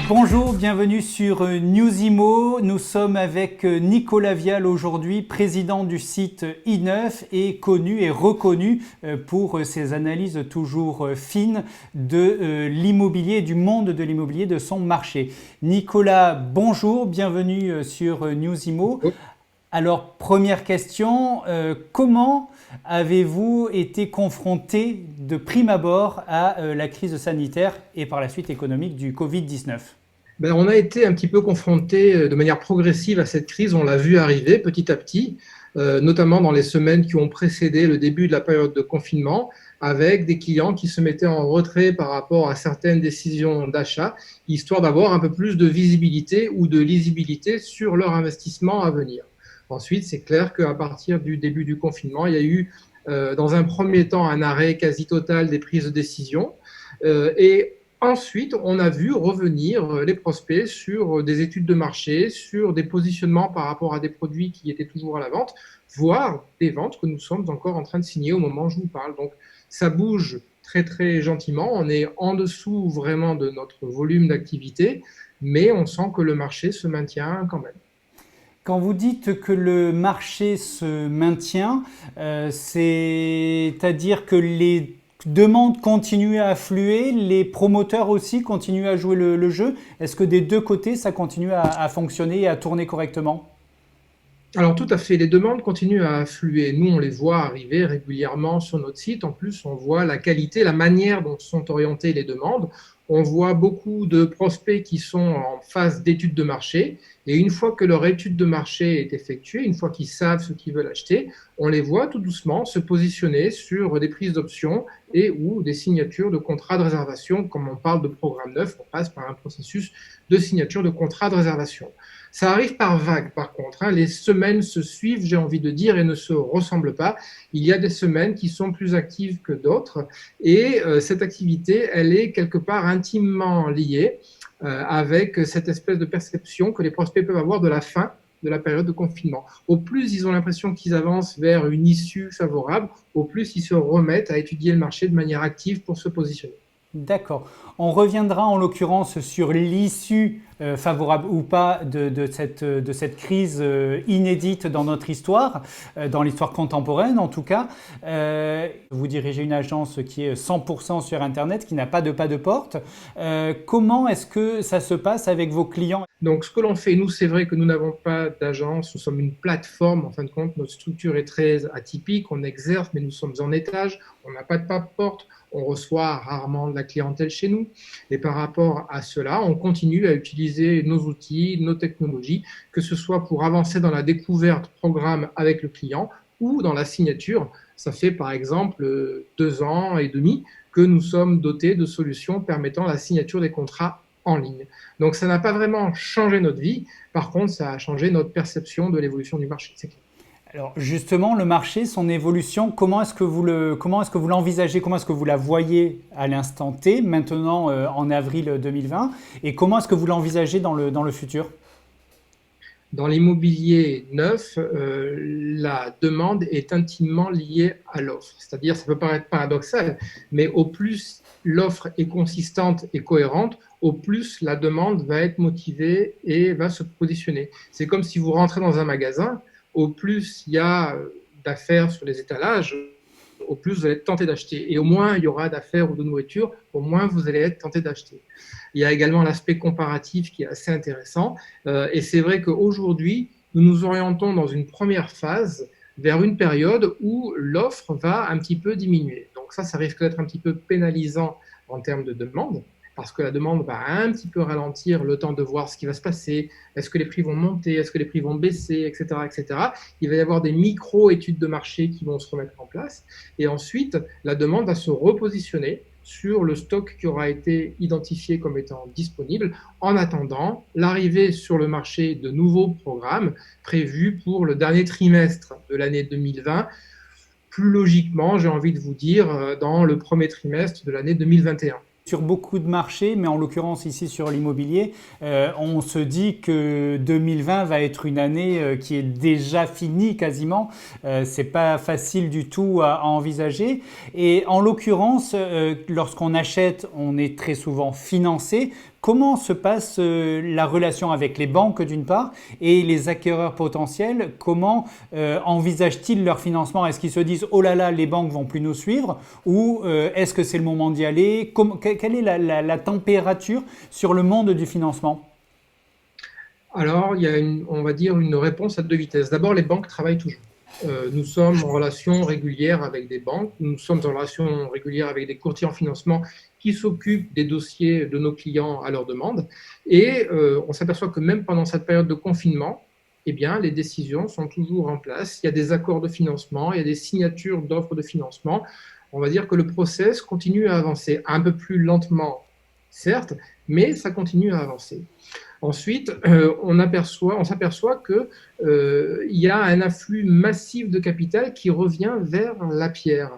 Bonjour, bienvenue sur News Immo. Nous sommes avec Nicolas Vial aujourd'hui, président du site i9 et connu et reconnu pour ses analyses toujours fines de l'immobilier, du monde de l'immobilier, de son marché. Nicolas, bonjour, bienvenue sur News Immo. Alors, première question, comment avez-vous été confronté de prime abord à la crise sanitaire et par la suite économique du Covid-19 ? On a été un petit peu confronté de manière progressive à cette crise, on l'a vu arriver petit à petit, notamment dans les semaines qui ont précédé le début de la période de confinement, avec des clients qui se mettaient en retrait par rapport à certaines décisions d'achat, histoire d'avoir un peu plus de visibilité ou de lisibilité sur leur investissement à venir. Ensuite, c'est clair qu'à partir du début du confinement, il y a eu dans un premier temps un arrêt quasi total des prises de décision et ensuite, on a vu revenir les prospects sur des études de marché, sur des positionnements par rapport à des produits qui étaient toujours à la vente, voire des ventes que nous sommes encore en train de signer au moment où je vous parle. Donc, ça bouge très, très gentiment. On est en dessous vraiment de notre volume d'activité, mais on sent que le marché se maintient quand même. Quand vous dites que le marché se maintient, c'est-à-dire que les demandes continuent à affluer, les promoteurs aussi continuent à jouer le jeu. Est-ce que des deux côtés, ça continue à fonctionner et à tourner correctement ? Alors tout à fait, les demandes continuent à affluer. Nous, on les voit arriver régulièrement sur notre site. En plus, on voit la qualité, la manière dont sont orientées les demandes. On voit beaucoup de prospects qui sont en phase d'étude de marché. Et une fois que leur étude de marché est effectuée, une fois qu'ils savent ce qu'ils veulent acheter, on les voit tout doucement se positionner sur des prises d'options et ou des signatures de contrats de réservation. Comme on parle de programme neuf, on passe par un processus de signature de contrat de réservation. Ça arrive par vagues, par contre. Les semaines se suivent, j'ai envie de dire, et ne se ressemblent pas. Il y a des semaines qui sont plus actives que d'autres. Et cette activité, elle est quelque part intimement liée avec cette espèce de perception que les prospects peuvent avoir de la fin de la période de confinement. Au plus ils ont l'impression qu'ils avancent vers une issue favorable, au plus ils se remettent à étudier le marché de manière active pour se positionner. D'accord. On reviendra en l'occurrence sur l'issue favorable ou pas de cette crise inédite dans notre histoire, dans l'histoire contemporaine en tout cas. Vous dirigez une agence qui est 100% sur Internet, qui n'a pas de pas de porte. Comment est-ce que ça se passe avec vos clients ? Donc, ce que l'on fait, nous, c'est vrai que nous n'avons pas d'agence, nous sommes une plateforme, en fin de compte, notre structure est très atypique, on exerce, mais nous sommes en étage, on n'a pas de porte, on reçoit rarement de la clientèle chez nous, et par rapport à cela, on continue à utiliser nos outils, nos technologies, que ce soit pour avancer dans la découverte programme avec le client ou dans la signature. Ça fait par exemple 2 ans et demi que nous sommes dotés de solutions permettant la signature des contrats en ligne. Donc ça n'a pas vraiment changé notre vie, par contre ça a changé notre perception de l'évolution du marché, c'est clair. Alors justement, le marché, son évolution, comment est-ce que vous l'envisagez, comment est-ce que vous la voyez à l'instant T, maintenant en avril 2020, et comment est-ce que vous l'envisagez dans le futur ? Dans l'immobilier neuf, la demande est intimement liée à l'offre. C'est-à-dire, ça peut paraître paradoxal, mais au plus l'offre est consistante et cohérente, au plus la demande va être motivée et va se positionner. C'est comme si vous rentrez dans un magasin, au plus il y a d'affaires sur les étalages, au plus vous allez être tenté d'acheter. Et au moins il y aura d'affaires ou de nourriture, au moins vous allez être tenté d'acheter. Il y a également l'aspect comparatif qui est assez intéressant. Et c'est vrai qu'aujourd'hui, nous nous orientons dans une première phase vers une période où l'offre va un petit peu diminuer. Donc ça risque d'être un petit peu pénalisant en termes de demande, parce que la demande va un petit peu ralentir le temps de voir ce qui va se passer. Est-ce que les prix vont monter? Est-ce que les prix vont baisser? Etc., etc. Il va y avoir des micro-études de marché qui vont se remettre en place. Et ensuite, la demande va se repositionner sur le stock qui aura été identifié comme étant disponible en attendant l'arrivée sur le marché de nouveaux programmes prévus pour le dernier trimestre de l'année 2020. Plus logiquement, j'ai envie de vous dire, dans le premier trimestre de l'année 2021. Sur beaucoup de marchés, mais en l'occurrence ici sur l'immobilier, on se dit que 2020 va être une année qui est déjà finie quasiment. C'est pas facile du tout à envisager. Et en l'occurrence, lorsqu'on achète, on est très souvent financé. comment se passe la relation avec les banques d'une part et les acquéreurs potentiels? Comment envisagent-ils leur financement? Est-ce qu'ils se disent oh là là, les banques vont plus nous suivre, ou est-ce que c'est le moment d'y aller? Quelle est la température sur le monde du financement? Alors, il y a on va dire une réponse à deux vitesses. D'abord, les banques travaillent toujours. Nous sommes en relation régulière avec des banques, nous sommes en relation régulière avec des courtiers en financement qui s'occupent des dossiers de nos clients à leur demande. Et on s'aperçoit que même pendant cette période de confinement, eh bien, les décisions sont toujours en place. Il y a des accords de financement, il y a des signatures d'offres de financement. On va dire que le process continue à avancer, un peu plus lentement, certes, mais ça continue à avancer. Ensuite, on s'aperçoit qu'il y a un afflux massif de capital qui revient vers la pierre.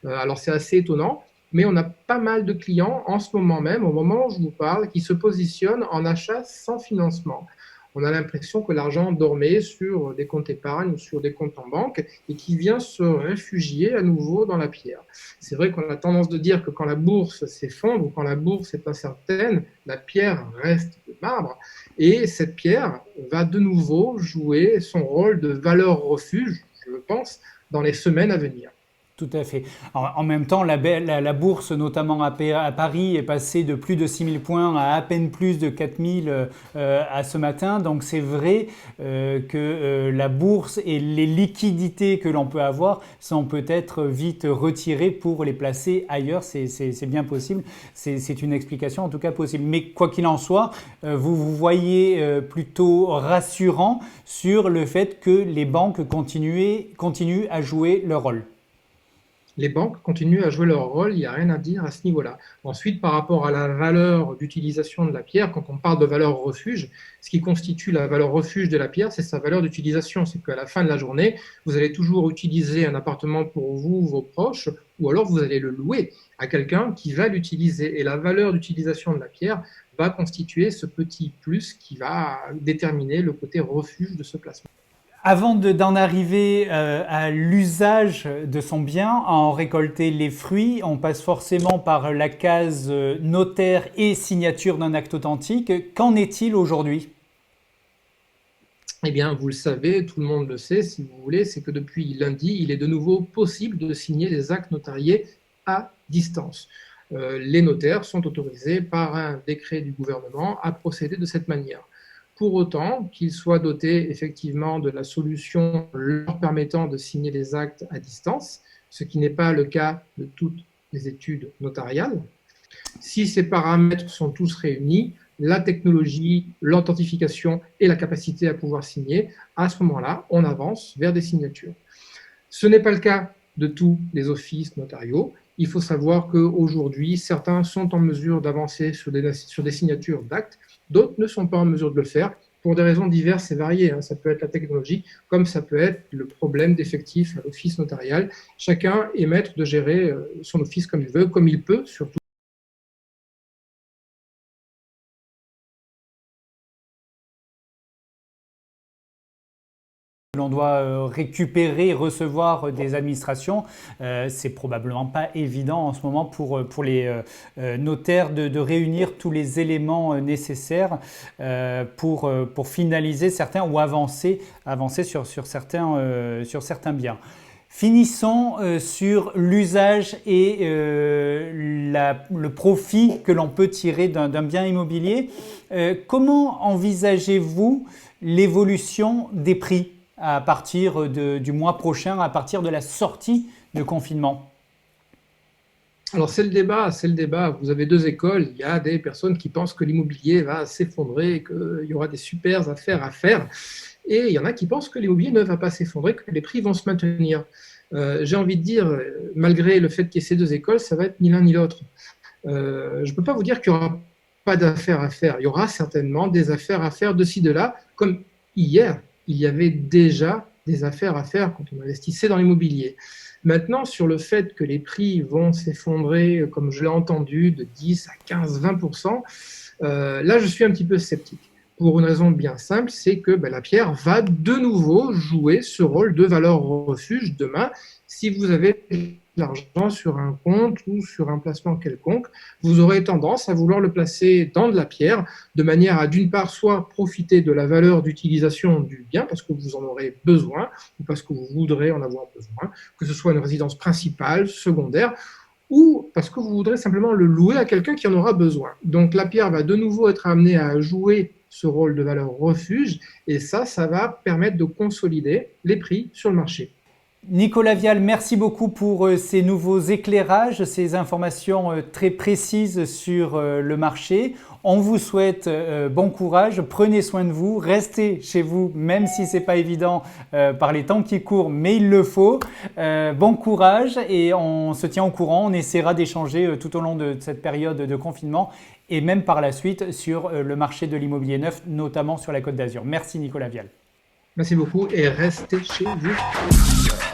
Alors c'est assez étonnant, mais on a pas mal de clients en ce moment même, au moment où je vous parle, qui se positionnent en achat sans financement. On a l'impression que l'argent dormait sur des comptes épargne ou sur des comptes en banque et qui vient se réfugier à nouveau dans la pierre. C'est vrai qu'on a tendance de dire que quand la bourse s'effondre ou quand la bourse est incertaine, la pierre reste de marbre. Et cette pierre va de nouveau jouer son rôle de valeur refuge, je pense, dans les semaines à venir. Tout à fait. En même temps, la bourse, notamment à Paris, est passée de plus de 6000 points à peine plus de 4000 à ce matin. Donc c'est vrai que la bourse et les liquidités que l'on peut avoir sont peut-être vite retirées pour les placer ailleurs. C'est bien possible. C'est une explication en tout cas possible. Mais quoi qu'il en soit, vous voyez plutôt rassurant sur le fait que les banques continuent à jouer leur rôle. Les banques continuent à jouer leur rôle, il n'y a rien à dire à ce niveau-là. Ensuite, par rapport à la valeur d'utilisation de la pierre, quand on parle de valeur refuge, ce qui constitue la valeur refuge de la pierre, c'est sa valeur d'utilisation. C'est qu'à la fin de la journée, vous allez toujours utiliser un appartement pour vous, vos proches, ou alors vous allez le louer à quelqu'un qui va l'utiliser. Et la valeur d'utilisation de la pierre va constituer ce petit plus qui va déterminer le côté refuge de ce placement. Avant d'en arriver à l'usage de son bien, à en récolter les fruits, on passe forcément par la case notaire et signature d'un acte authentique. Qu'en est-il aujourd'hui? Eh bien, vous le savez, tout le monde le sait, si vous voulez, c'est que depuis lundi, il est de nouveau possible de signer des actes notariés à distance. Les notaires sont autorisés par un décret du gouvernement à procéder de cette manière. Pour autant qu'ils soient dotés effectivement de la solution leur permettant de signer des actes à distance, ce qui n'est pas le cas de toutes les études notariales. Si ces paramètres sont tous réunis, la technologie, l'authentification et la capacité à pouvoir signer, à ce moment-là, on avance vers des signatures. Ce n'est pas le cas de tous les offices notariaux. Il faut savoir qu'aujourd'hui, certains sont en mesure d'avancer sur des signatures d'actes, d'autres ne sont pas en mesure de le faire pour des raisons diverses et variées. Ça peut être la technologie, comme ça peut être le problème d'effectifs à l'office notarial. Chacun est maître de gérer son office comme il veut, comme il peut, surtout. L'on doit récupérer, recevoir des administrations, c'est probablement pas évident en ce moment pour les notaires de réunir tous les éléments nécessaires pour finaliser certains ou avancer sur certains biens. Finissons sur l'usage et le profit que l'on peut tirer d'un bien immobilier. Comment envisagez-vous l'évolution des prix à partir du mois prochain, à partir de la sortie de confinement? Alors c'est le débat. Vous avez deux écoles. Il y a des personnes qui pensent que l'immobilier va s'effondrer, qu'il y aura des super affaires à faire. Et il y en a qui pensent que l'immobilier ne va pas s'effondrer, que les prix vont se maintenir. J'ai envie de dire, malgré le fait qu'il y ait ces deux écoles, ça va être ni l'un ni l'autre. Je ne peux pas vous dire qu'il n'y aura pas d'affaires à faire. Il y aura certainement des affaires à faire de ci, de là, comme hier. Il y avait déjà des affaires à faire quand on investissait dans l'immobilier. Maintenant, sur le fait que les prix vont s'effondrer, comme je l'ai entendu, de 10 à 15, 20%, là, je suis un petit peu sceptique. Pour une raison bien simple, c'est que la pierre va de nouveau jouer ce rôle de valeur refuge demain. Si vous avez l'argent sur un compte ou sur un placement quelconque, vous aurez tendance à vouloir le placer dans de la pierre, de manière à, d'une part, soit profiter de la valeur d'utilisation du bien, parce que vous en aurez besoin, ou parce que vous voudrez en avoir besoin, que ce soit une résidence principale, secondaire, ou parce que vous voudrez simplement le louer à quelqu'un qui en aura besoin. Donc la pierre va de nouveau être amenée à jouer ce rôle de valeur refuge, et ça va permettre de consolider les prix sur le marché. Nicolas Vial, merci beaucoup pour ces nouveaux éclairages, ces informations très précises sur le marché. On vous souhaite bon courage, prenez soin de vous, restez chez vous, même si ce n'est pas évident par les temps qui courent, mais il le faut. Bon courage et on se tient au courant, on essaiera d'échanger tout au long de cette période de confinement et même par la suite sur le marché de l'immobilier neuf, notamment sur la Côte d'Azur. Merci Nicolas Vial. Merci beaucoup et restez chez vous.